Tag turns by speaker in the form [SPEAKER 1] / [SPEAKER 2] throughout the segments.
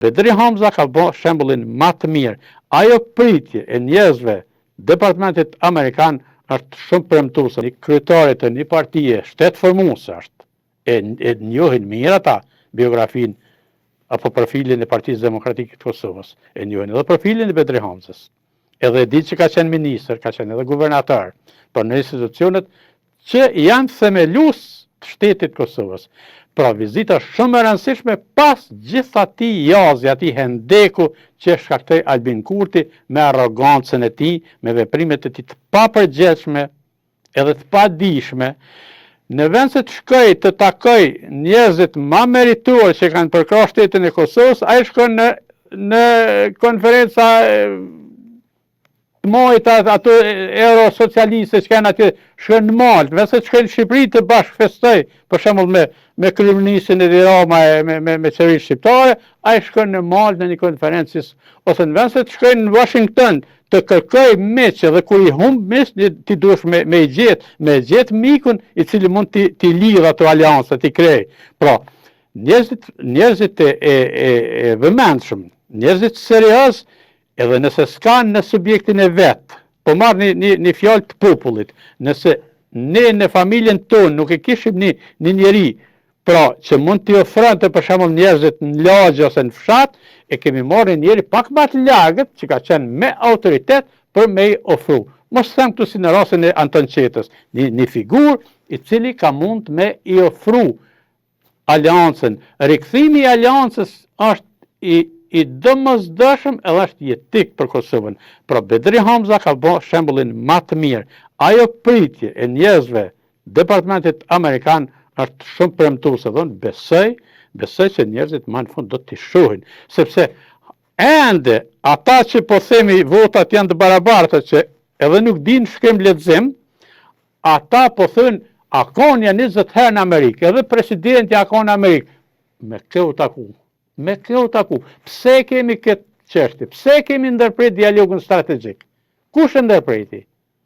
[SPEAKER 1] Bedri Hamza ka bë shembullin më të mirë. Ajo pritje e njerëzve Departamentit Amerikan është shumë premtuese. Kryetarit të një partie shtetformuese është. E njohin mirë ata biografinë apo profilin e Partisë Demokratike të Kosovës. E njohin edhe profilin e Bedri Hamzës. Edhe e di që ka qenë ministër, ka qenë edhe guvernator, por në institucionet që janë themelues të shtetit Kosovës. Pra vizita shumë e rëndësishme pas gjithatij jazi, atij hendeku që shkaktoi Albin Kurti me arrogancën e tij, me veprimet e tij të papërgjegjshme edhe të padijshme. Në vend se të shkoj të takoj njerëzit më meritor që kanë përkrahur shtetin e Kosovës, ai shkon në konferenca mojta ato eurosocialiste që kanë atje, shkojnë në Maltë, nëse të shkojnë në Shqipëri të bashkëfestoj, për shembull me kryeministin e Rama me qeverinë shqiptare, ai shkon në Maltë në një konferencë, ose në vend se të shkojnë në Washington të kërkoj miqë, dhe kur i humb miq, ti duhesh me gjetë mikun i cili mund t'i lidh ato aleancë, t'i krej. Pra, njerëzit e vëmendshëm, njerëzit serioz, edhe nëse s'kanë në subjektin e vetë, po marrë një fjalë të popullit, nëse ne në familjen tonë nuk e kishim një njeri, pra që mund t'i ofronte për shembull njerëzit në lagje ose në fshat, e kemi marrë një njeri pak më të largët, që ka qenë me autoritet për me i ofru. Mos them këtu si në rastin e Anton Qetës, një figurë i cili ka mund me i ofru aleancën. Rikthimi i aleancës është i domosdoshëm edhe është jetik për Kosovën. Pra Bedri Hamza ka bë shembullin më të mirë. Ajo pritje e njerëzve Departamentit Amerikan është shumë premtuese, besoj që njerëzit më në fund do t'i shohin, sepse ende ata që po themi votat janë të barabarta, që edhe nuk dinë shkrim lexim, ata po thënë Akonja 20 herë në Amerikë, edhe presidenti akon në Amerikë, me kjo taku. Pse kemi këtë çështje? Pse kemi ndërprer dialogun strategjik? Kush e ndërpreti?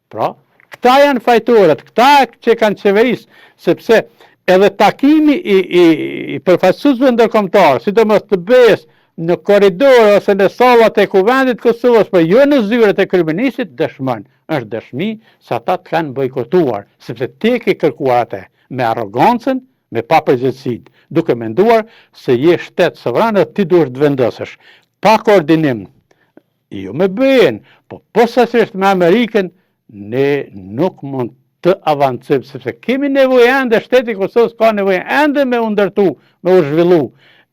[SPEAKER 1] Pra, këta janë fajtorët, këta që kanë qeverisë, sepse edhe takimi i përfaqësuesve ndërkombëtar, sidomos të BE-s në korridor ose në sallat e Kuvendit Kosovës, por jo në zyret e kryeministit, është dëshmi se ata të kanë bojkotuar, sepse ti ke kërkuar atë me arrogancën, me papërgjegjësinë, duke menduar se je shtet sovran dhe ti duhesh të vendosësh. Pa koordinim, jo me BE-n, po posaçërisht me Amerikën, ne nuk mund të avancojmë, sepse kemi nevojë ende, shteti i Kosovës ka nevojë ende me u ndërtu, me u zhvillu.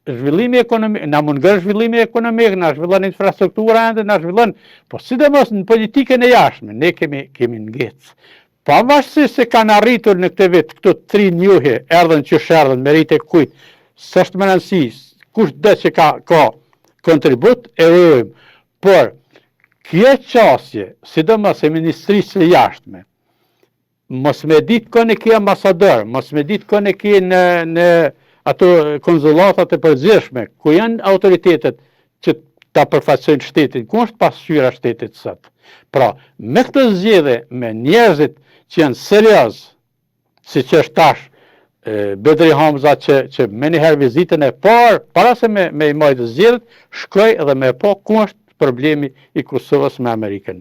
[SPEAKER 1] Zhvillimi ekonomik, na mungon zhvillimi ekonomik, na zhvillon infrastruktura ende, na zhvillon, po sidomos në politikën e jashtme, ne kemi ngecë. Pavarësisht se kanë arritur në këtë vit këto 3 njohje, erdhën që sherdhën, merite kujt, s'është më rëndësi, kush dhe që ka kontribut, e rrojmë. Por, kjo qasje, sidomos e Ministrisë së Jashtme, mos me ditë kënë e ki ambasador, mos me ditë kënë e ki në ato konzulatat e përgjithshme, ku janë autoritetet që ta përfaqësojnë shtetin, ku është pasqyra shtetit sot. Pra, me këtë zgjedhje, me njerëzit që janë serioz, si që është tash Bedri Hamza që me njëherë vizitën e parë, para se me i majtë zgjedhjet, shkoj edhe me po ku është problemi i Kosovës me Amerikën.